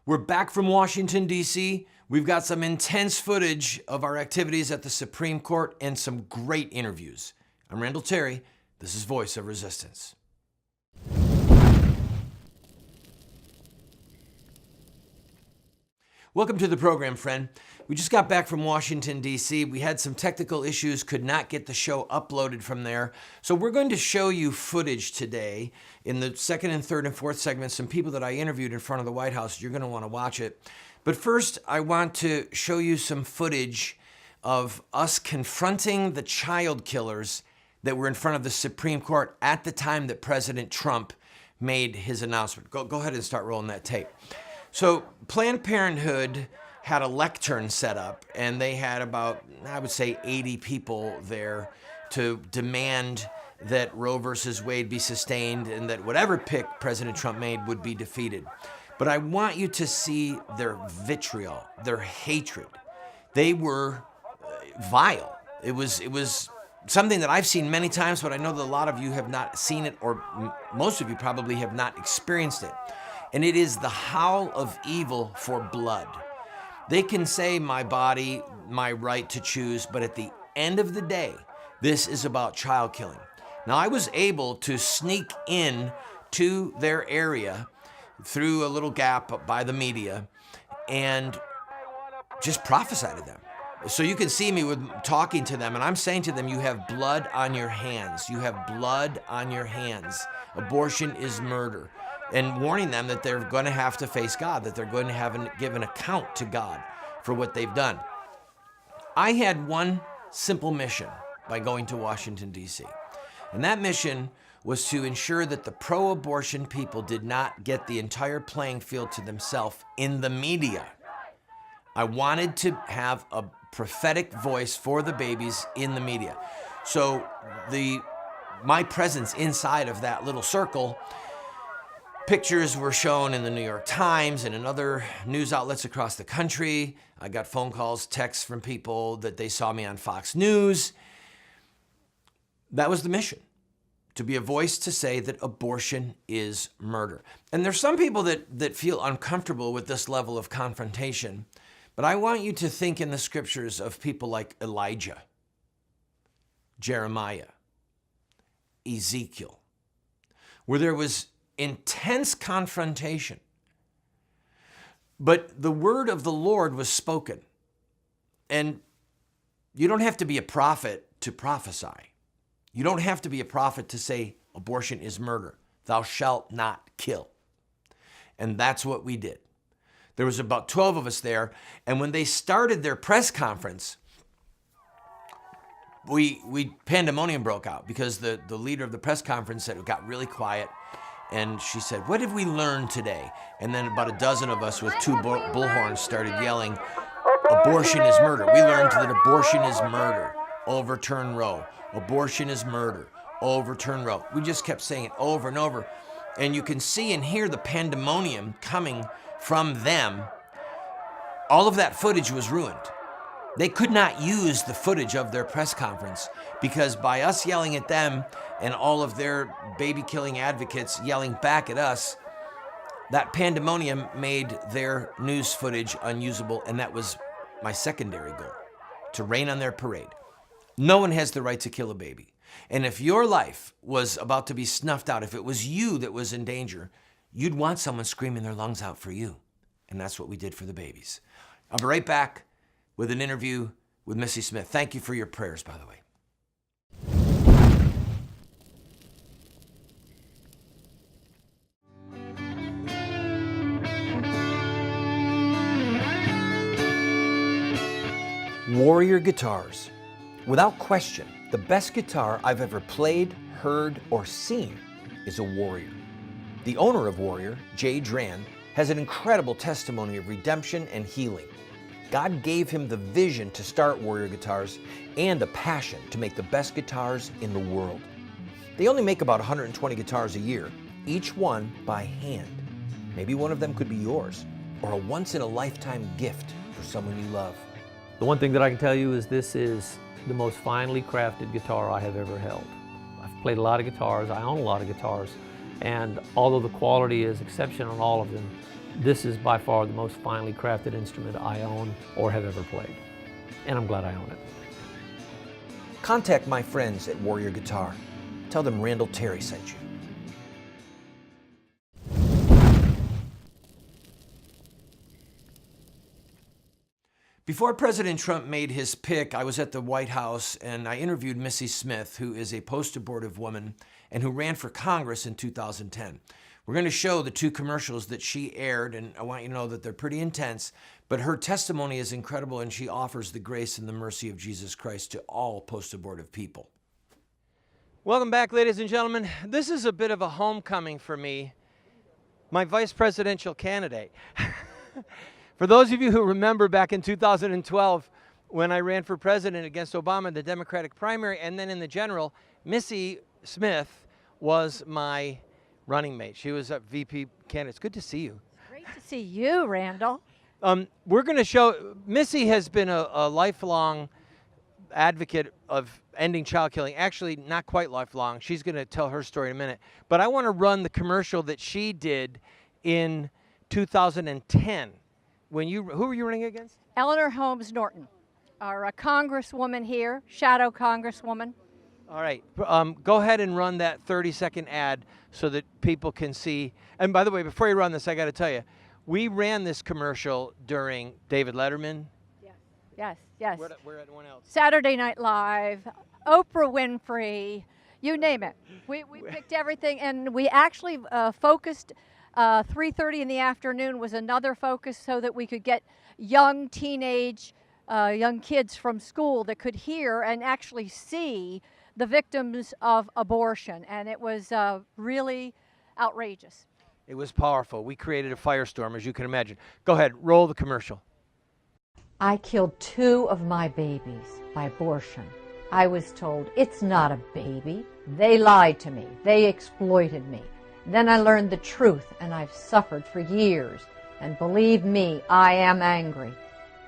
We're back from Washington, D.C. We've got some intense footage of our activities at the Supreme Court and some great interviews. I'm Randall Terry. This is Voice of Resistance. Welcome to the program, friend. We just got back from Washington, D.C. We had some technical issues, could not get the show uploaded from there. So we're going to show you footage today in the second and third and fourth segments, some people that I interviewed in front of the White House. You're going to want to watch it. But first, I want to show you some footage of us confronting the child killers that were in front of the Supreme Court at the time that President Trump made his announcement. Go ahead and start rolling that tape. So Planned Parenthood had a lectern set up, and they had about, I would say, 80 people there to demand that Roe versus Wade be sustained and that whatever pick President Trump made would be defeated. But I want you to see their vitriol, their hatred. They were vile. It was something that I've seen many times, but I know that a lot of you have not seen it, or most of you probably have not experienced it. And it is the howl of evil for blood. They can say my body, my right to choose, but at the end of the day, this is about child killing. Now, I was able to sneak in to their area through a little gap by the media and just prophesy to them. So you can see me with talking to them, and I'm saying to them, you have blood on your hands. You have blood on your hands. Abortion is murder. And warning them that they're going to have to face God, that they're going to give an account to God for what they've done. I had one simple mission by going to Washington, D.C. And that mission was to ensure that the pro-abortion people did not get the entire playing field to themselves in the media. I wanted to have a prophetic voice for the babies in the media. So my presence inside of that little circle, pictures were shown in the New York Times and in other news outlets across the country. I got phone calls, texts from people that they saw me on Fox News. That was the mission, to be a voice to say that abortion is murder. And there's some people that feel uncomfortable with this level of confrontation, but I want you to think in the scriptures of people like Elijah, Jeremiah, Ezekiel, where there was intense confrontation. But the word of the Lord was spoken. And you don't have to be a prophet to prophesy. You don't have to be a prophet to say abortion is murder. Thou shalt not kill. And that's what we did. There was about 12 of us there. And when they started their press conference, pandemonium broke out because the leader of the press conference said it got really quiet. And she said, "What did we learn today?" And then about a dozen of us with two bullhorns started yelling, "Abortion is murder." We learned that abortion is murder. Overturn Roe. Abortion is murder. Overturn Roe. We just kept saying it over and over. And you can see and hear the pandemonium coming from them. All of that footage was ruined. They could not use the footage of their press conference because by us yelling at them and all of their baby-killing advocates yelling back at us, that pandemonium made their news footage unusable, and that was my secondary goal, to rain on their parade. No one has the right to kill a baby. And if your life was about to be snuffed out, if it was you that was in danger, you'd want someone screaming their lungs out for you. And that's what we did for the babies. I'll be right back with an interview with Missy Smith. Thank you for your prayers, by the way. Warrior guitars. Without question, the best guitar I've ever played, heard, or seen is a Warrior. The owner of Warrior, Jay Dran, has an incredible testimony of redemption and healing. God gave him the vision to start Warrior Guitars and a passion to make the best guitars in the world. They only make about 120 guitars a year, each one by hand. Maybe one of them could be yours, or a once-in-a-lifetime gift for someone you love. The one thing that I can tell you is this is the most finely crafted guitar I have ever held. I've played a lot of guitars, I own a lot of guitars, and although the quality is exceptional on all of them, This is by far the most finely crafted instrument I own or have ever played. And I'm glad I own it. Contact my friends at Warrior Guitar. Tell them Randall Terry sent you. Before President Trump made his pick, I was at the White House and I interviewed Missy Smith, who is a post-abortive woman and who ran for Congress in 2010. We're going to show the two commercials that she aired, and I want you to know that they're pretty intense, but her testimony is incredible and she offers the grace and the mercy of Jesus Christ to all post-abortive people. Welcome back, ladies and gentlemen. This is a bit of a homecoming for me, my vice presidential candidate. For those of you who remember back in 2012, when I ran for president against Obama in the Democratic primary and then in the general, Missy Smith was my running mate. She was a VP candidate. It's good to see you. Great to see you, Randall. We're going to show, Missy has been a lifelong advocate of ending child killing. Actually, not quite lifelong. She's going to tell her story in a minute. But I want to run the commercial that she did in 2010. Who were you running against? Eleanor Holmes Norton, our congresswoman here, shadow congresswoman. All right. Go ahead and run that 30-second ad so that people can see. And by the way, before you run this, I got to tell you, we ran this commercial during David Letterman. Yes. Where anyone else? Saturday Night Live, Oprah Winfrey, you name it. We picked everything, and we actually focused. 3:30 in the afternoon was another focus so that we could get young teenage, young kids from school that could hear and actually see the victims of abortion. And it was really outrageous. It was powerful. We created a firestorm, as you can imagine. Go ahead, roll the commercial. I killed 2 of my babies by abortion. I was told, it's not a baby. They lied to me. They exploited me. Then I learned the truth, and I've suffered for years. And believe me, I am angry.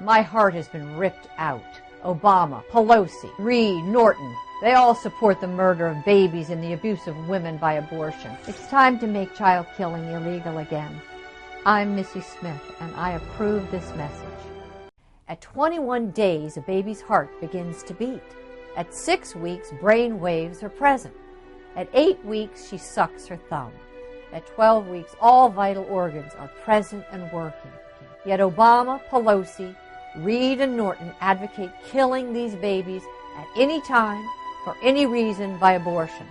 My heart has been ripped out. Obama, Pelosi, Reed, Norton, they all support the murder of babies and the abuse of women by abortion. It's time to make child killing illegal again. I'm Missy Smith, and I approve this message. At 21 days, a baby's heart begins to beat. At 6 weeks, brain waves are present. At 8 weeks, she sucks her thumb. At 12 weeks, all vital organs are present and working. Yet Obama, Pelosi, Reed, and Norton advocate killing these babies at any time, for any reason, by abortion.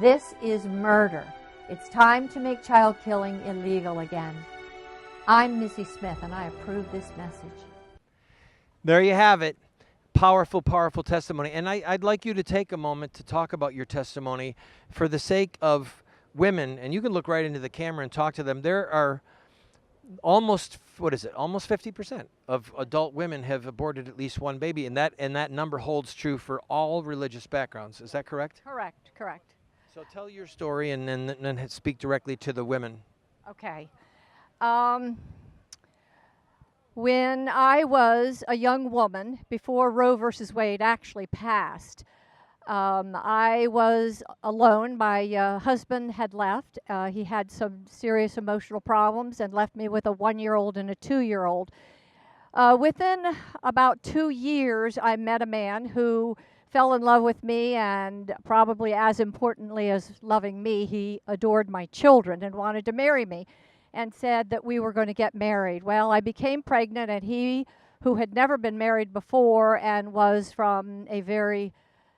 This is murder. It's time to make child killing illegal again. I'm Missy Smith, and I approve this message. There you have it. Powerful, powerful testimony. And I'd like you to take a moment to talk about your testimony for the sake of women, and you can look right into the camera and talk to them. There are almost 50% of adult women have aborted at least one baby, and that number holds true for all religious backgrounds. Is that correct? Correct. So tell your story and then speak directly to the women. Okay. When I was a young woman, before Roe versus Wade actually passed, I was alone. My husband had left. He had some serious emotional problems and left me with a 1-year-old and a 2-year-old. Within about 2 years, I met a man who fell in love with me, and probably as importantly as loving me, he adored my children and wanted to marry me and said that we were going to get married. Well, I became pregnant, and he, who had never been married before and was from a very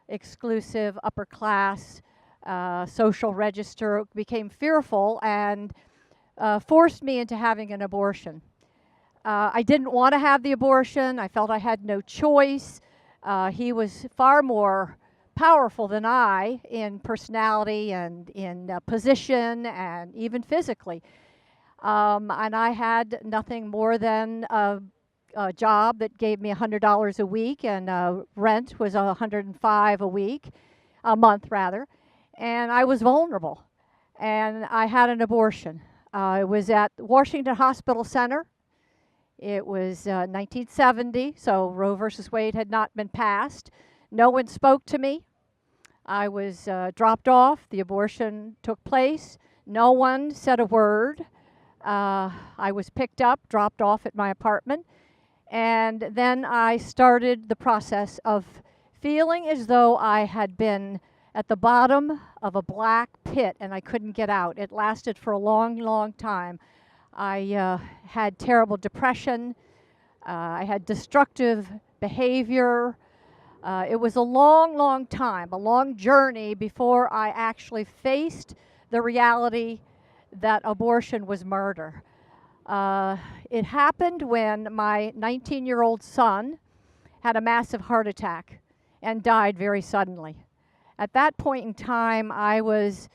exclusive upper class social register, became fearful and forced me into having an abortion. I didn't want to have the abortion. I felt I had no choice. He was far more powerful than I in personality and in position and even physically. And I had nothing more than a job that gave me $100 a week, and rent was $105 a month rather, and I was vulnerable, and I had an abortion. It was at Washington Hospital Center. It was 1970, so Roe versus Wade had not been passed. No one spoke to me. I was dropped off. The abortion took place. No one said a word. I was picked up, dropped off at my apartment, and then I started the process of feeling as though I had been at the bottom of a black pit and I couldn't get out. It lasted for a long, long time. I had terrible depression. I had destructive behavior. It was a long, long time, a long journey before I actually faced the reality that abortion was murder. It happened when my 19-year-old son had a massive heart attack and died very suddenly. At that point in time, I was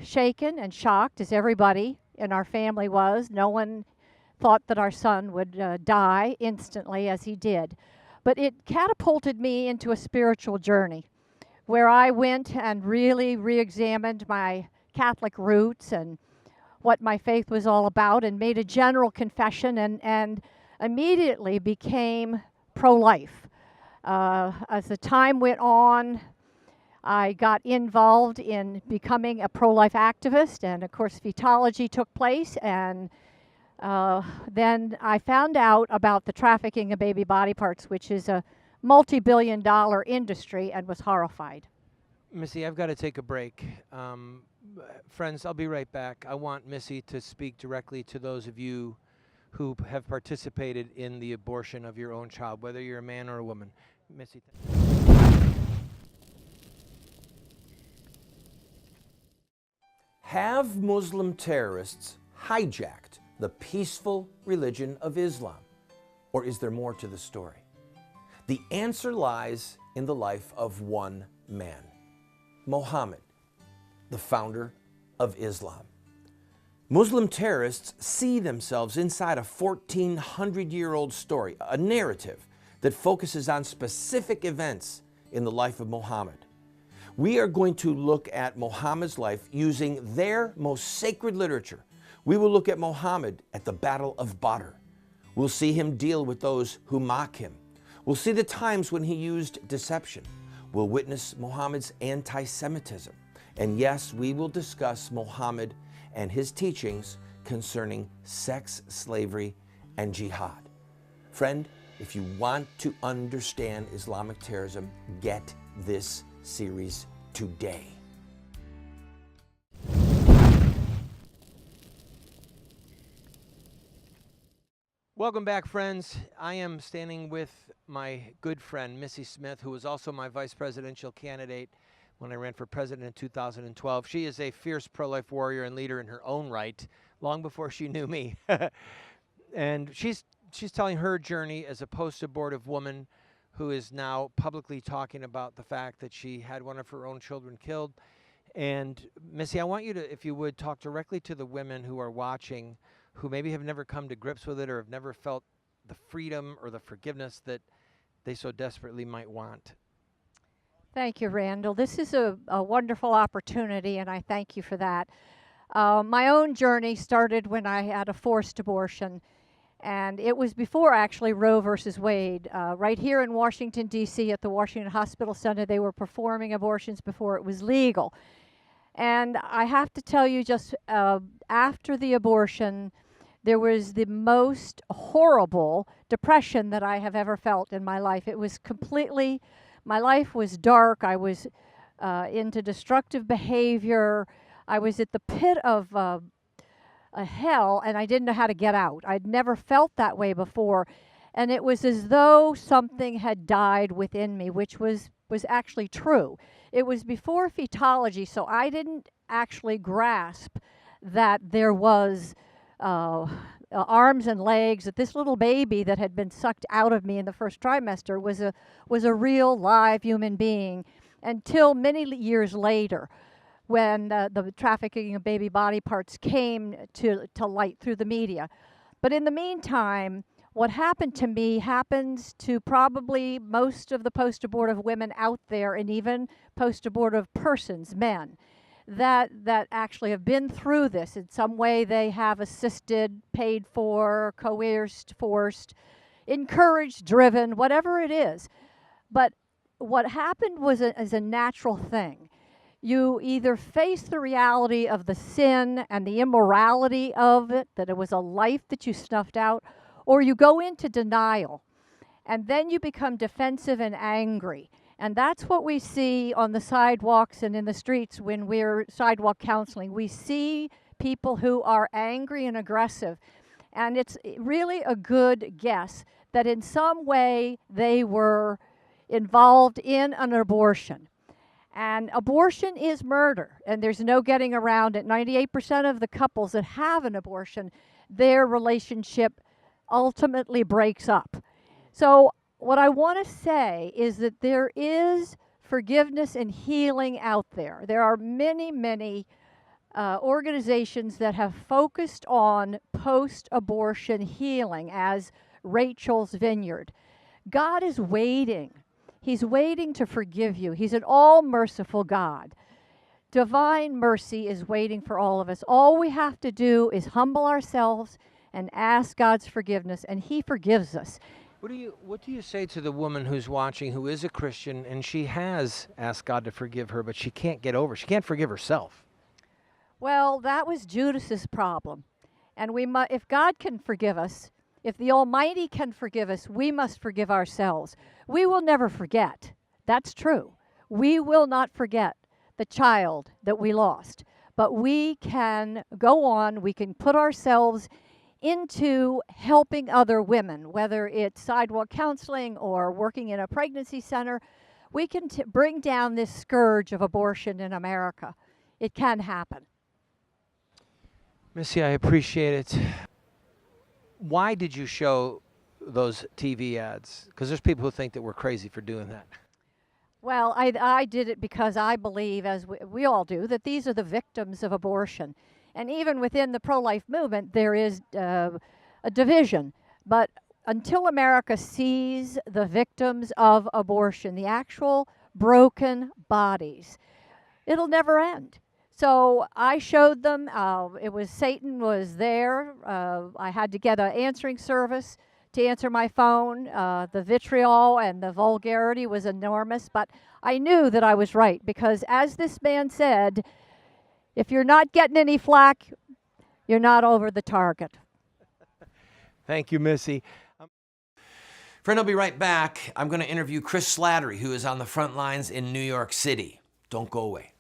shaken and shocked, as everybody in our family was. No one thought that our son would die instantly as he did. But it catapulted me into a spiritual journey where I went and really re-examined my Catholic roots and what my faith was all about, and made a general confession, and immediately became pro-life. As the time went on, I got involved in becoming a pro-life activist, and of course fetology took place, and then I found out about the trafficking of baby body parts, which is a multi-billion-dollar industry, and was horrified. Missy, I've got to take a break. Friends, I'll be right back. I want Missy to speak directly to those of you who have participated in the abortion of your own child, whether you're a man or a woman. Missy. Have Muslim terrorists hijacked the peaceful religion of Islam? Or is there more to the story? The answer lies in the life of one man, Muhammad, the founder of Islam. Muslim terrorists see themselves inside a 1,400-year-old story, a narrative that focuses on specific events in the life of Muhammad. We are going to look at Muhammad's life using their most sacred literature. We will look at Muhammad at the Battle of Badr. We'll see him deal with those who mock him. We'll see the times when he used deception. We'll witness Muhammad's anti-Semitism. And yes, we will discuss Muhammad and his teachings concerning sex, slavery, and jihad. Friend, if you want to understand Islamic terrorism, get this series today. Welcome back, friends. I am standing with my good friend, Missy Smith, who was also my vice presidential candidate when I ran for president in 2012. She is a fierce pro-life warrior and leader in her own right, long before she knew me. And she's telling her journey as a post-abortive woman who is now publicly talking about the fact that she had one of her own children killed. And Missy, I want you to, if you would, talk directly to the women who are watching, who maybe have never come to grips with it or have never felt the freedom or the forgiveness that they so desperately might want. Thank you, Randall. This is a wonderful opportunity, and I thank you for that. My own journey started when I had a forced abortion, and it was before actually Roe versus Wade. Right here in Washington, D.C. at the Washington Hospital Center, they were performing abortions before it was legal. And I have to tell you, just after the abortion, there was the most horrible depression that I have ever felt in my life. It was completely, my life was dark. I was into destructive behavior. I was at the pit of a hell, and I didn't know how to get out. I'd never felt that way before. And it was as though something had died within me, which was actually true. It was before fetology, so I didn't actually grasp that there was arms and legs, that this little baby that had been sucked out of me in the first trimester was a real live human being, until many years later, when the trafficking of baby body parts came to light through the media. But in the meantime, what happened to me happens to probably most of the post-abortive women out there, and even post-abortive persons, men, that actually have been through this. In some way they have assisted, paid for, coerced, forced, encouraged, driven, whatever it is. But what happened was is a natural thing. You either face the reality of the sin and the immorality of it, that it was a life that you snuffed out, or you go into denial. And then you become defensive and angry. And that's what we see on the sidewalks and in the streets when we're sidewalk counseling. We see people who are angry and aggressive. And it's really a good guess that in some way they were involved in an abortion. And abortion is murder, and there's no getting around it. 98% of the couples that have an abortion, their relationship ultimately breaks up. So what I want to say is that there is forgiveness and healing out there. There are many, many organizations that have focused on post-abortion healing as Rachel's Vineyard. God is waiting. He's waiting to forgive you. He's an all-merciful God. Divine mercy is waiting for all of us. All we have to do is humble ourselves and ask God's forgiveness, and He forgives us. What do you say to the woman who's watching, who is a Christian, and she has asked God to forgive her, but she can't get over it? She can't forgive herself. Well, that was Judas's problem. And if God can forgive us, if the Almighty can forgive us, we must forgive ourselves. We will never forget. That's true. We will not forget the child that we lost. But we can go on, we can put ourselves into helping other women, whether it's sidewalk counseling or working in a pregnancy center. We can bring down this scourge of abortion in America. It can happen. Missy, I appreciate it. Why did you show those TV ads? Because there's people who think that we're crazy for doing that. Well, I did it because I believe, as we all do, that these are the victims of abortion. And even within the pro-life movement, there is a division. But until America sees the victims of abortion, the actual broken bodies, it'll never end. So I showed them. Satan was there. I had to get an answering service to answer my phone. The vitriol and the vulgarity was enormous, but I knew that I was right, because as this man said, if you're not getting any flack, you're not over the target. Thank you, Missy. Friend, I'll be right back. I'm going to interview Chris Slattery, who is on the front lines in New York City. Don't go away.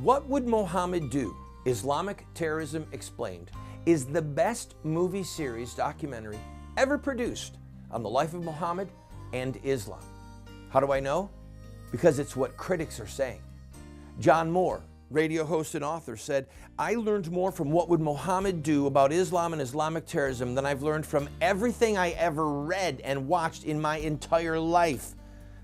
What Would Mohammed Do? Islamic Terrorism Explained is the best movie series documentary ever produced on the life of Muhammad and Islam. How do I know? Because it's what critics are saying. John Moore, radio host and author, said, "I learned more from What Would Mohammed Do about Islam and Islamic terrorism than I've learned from everything I ever read and watched in my entire life."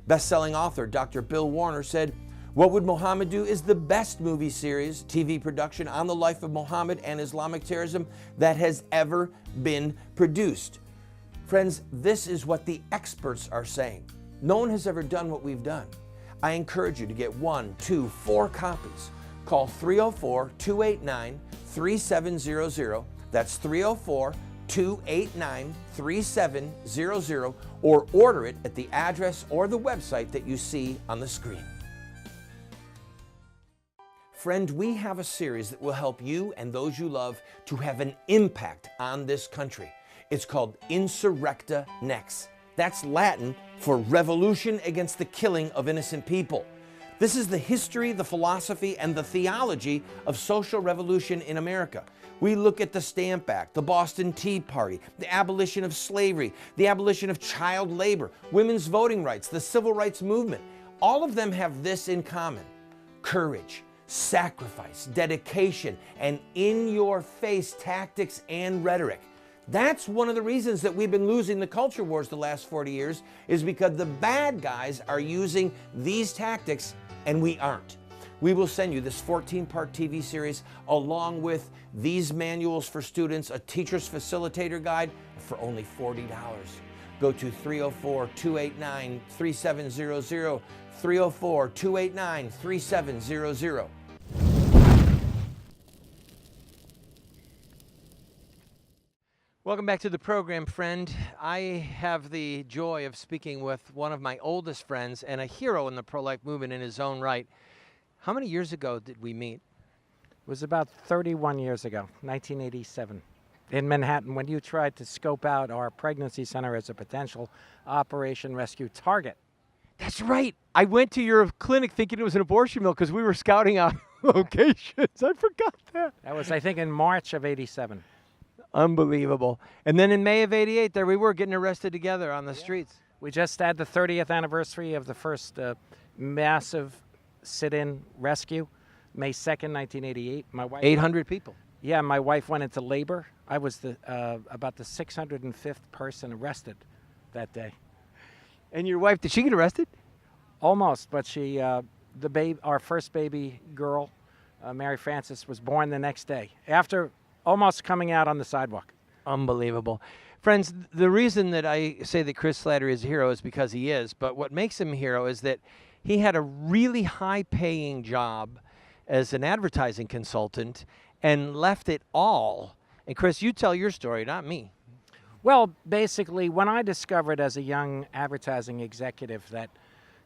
Best-selling author Dr. Bill Warner said, "What Would Mohammed Do is the best movie series, TV production on the life of Muhammad and Islamic terrorism that has ever been produced." Friends, this is what the experts are saying. No one has ever done what we've done. I encourage you to get 1, 2, 4 copies. Call 304-289-3700. That's 304-289-3700, or order it at the address or the website that you see on the screen. Friend, we have a series that will help you and those you love to have an impact on this country. It's called Insurrecta Nex. That's Latin for revolution against the killing of innocent people. This is the history, the philosophy, and the theology of social revolution in America. We look at the Stamp Act, the Boston Tea Party, the abolition of slavery, the abolition of child labor, women's voting rights, the civil rights movement. All of them have this in common: courage, sacrifice, dedication, and in-your-face tactics and rhetoric. That's one of the reasons that we've been losing the culture wars the last 40 years, is because the bad guys are using these tactics and we aren't. We will send you this 14-part TV series along with these manuals for students, a teacher's facilitator guide for only $40. Go to 304-289-3700, 304-289-3700. Welcome back to the program, friend. I have the joy of speaking with one of my oldest friends and a hero in the pro-life movement in his own right. How many years ago did we meet? It was about 31 years ago, 1987, in Manhattan, when you tried to scope out our pregnancy center as a potential Operation Rescue target. That's right. I went to your clinic thinking it was an abortion mill because we were scouting out locations. I forgot that. That was, I think, in March of 87. Unbelievable. And then in May of 88, there we were getting arrested together on the streets. We just had the 30th anniversary of the first massive sit-in rescue, May 2nd, 1988. My wife 800 people. Yeah, my wife went into labor. I was about the 605th person arrested that day. And your wife, did she get arrested? Almost, but she, our first baby girl, Mary Frances, was born the next day after almost coming out on the sidewalk. Unbelievable. Friends, the reason that I say that Chris Slattery is a hero is because he is, but what makes him a hero is that he had a really high-paying job as an advertising consultant and left it all. And Chris, you tell your story, not me. Well, basically, when I discovered as a young advertising executive that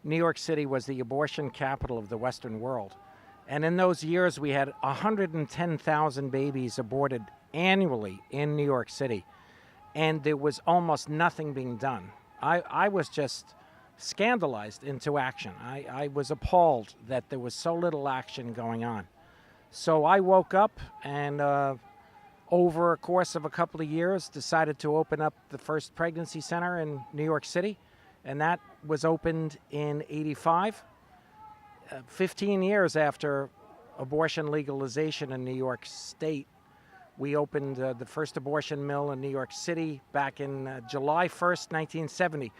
New York City was the abortion capital of the Western world, and in those years we had 110,000 babies aborted annually in New York City, and there was almost nothing being done, I was just scandalized into action. I was appalled that there was so little action going on. So I woke up and over a course of a couple of years, decided to open up the first pregnancy center in New York City, and that was opened in '85, 15 years after abortion legalization in New York State. We opened the first abortion mill in New York City back in July 1st, 1970.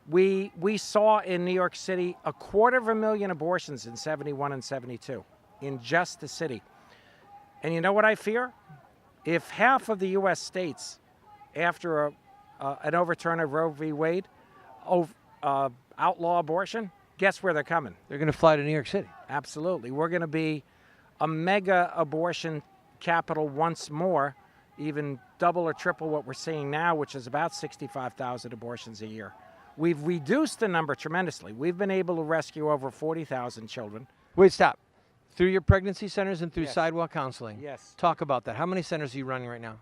We saw in New York City 250,000 abortions in '71 and '72 in just the city. And you know what I fear? If half of the U.S. states, after an overturn of Roe v. Wade, outlaw abortion, guess where they're coming? They're going to fly to New York City. Absolutely. We're going to be a mega abortion capital once more, even double or triple what we're seeing now, which is about 65,000 abortions a year. We've reduced the number tremendously. We've been able to rescue over 40,000 children. Wait, stop. Through your pregnancy centers and through Yes. sidewalk counseling. Yes. Talk about that. How many centers are you running right now?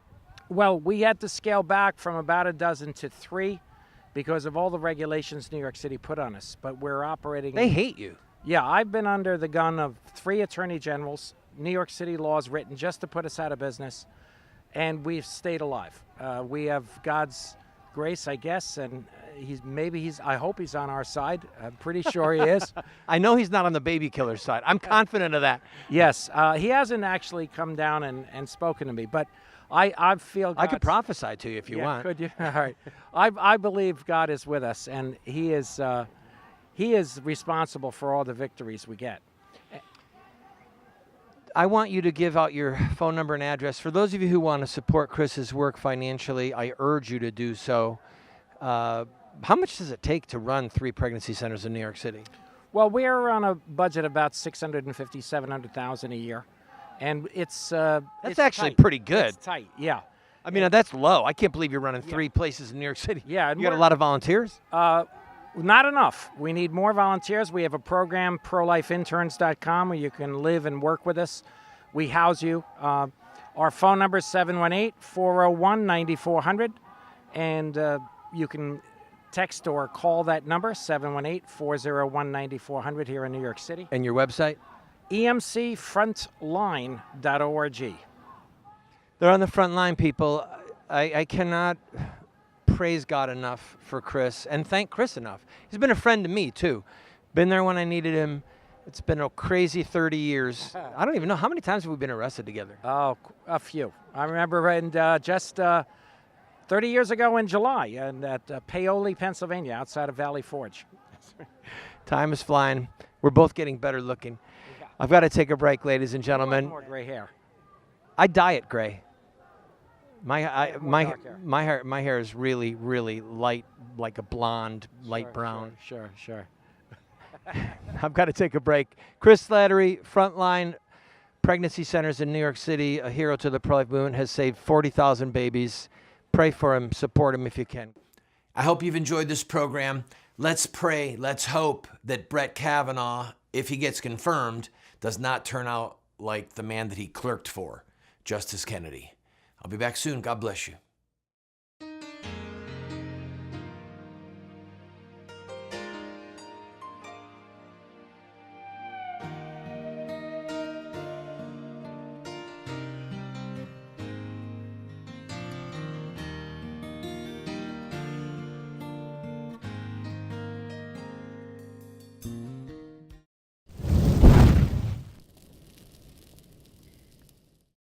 Well, we had to scale back from about a dozen to 3 because of all the regulations New York City put on us. But we're operating... They hate you. Yeah, I've been under the gun of 3 attorney generals, New York City laws written just to put us out of business, and we've stayed alive. We have God's grace, I guess, and I hope he's on our side. I'm pretty sure he is. I know he's not on the baby killer side. I'm confident of that. Yes, he hasn't actually come down and spoken to me, but I feel I could God's- prophesy to you if you Yeah, want. could you? All right. I believe God is with us, and He is responsible for all the victories we get. I want you to give out your phone number and address. For those of you who want to support Chris's work financially, I urge you to do so. How much does it take to run 3 pregnancy centers in New York City? Well, we're on a budget of about $650,000, $700,000 a year, and it's actually tight. pretty good. It's tight, yeah. I mean, that's low. I can't believe you're running 3 places in New York City. Yeah, and You got a we're- lot of volunteers? Not enough. We need more volunteers. We have a program, prolifeinterns.com, where you can live and work with us. We house you. Our phone number is 718-401-9400, and you can text or call that number, 718-401-9400 here in New York City. And your website? emcfrontline.org. They're on the front line, people. I cannot praise God enough for Chris and thank Chris enough. He's been a friend to me, too. Been there when I needed him. It's been a crazy 30 years. I don't even know. How many times have we been arrested together? Oh, a few. I remember just 30 years ago in July at Paoli, Pennsylvania, outside of Valley Forge. Time is flying. We're both getting better looking. I've got to take a break, ladies and gentlemen. More gray hair. I dye it gray. My dark hair is really, really light, like a blonde, light Sure, brown. Sure. I've got to take a break. Chris Slattery, Frontline Pregnancy Centers in New York City, a hero to the pro-life movement, has saved 40,000 babies. pray for him, support him if you can. I hope you've enjoyed this program. Let's pray, let's hope that Brett Kavanaugh, if he gets confirmed, does not turn out like the man that he clerked for, Justice Kennedy. I'll be back soon. God bless you.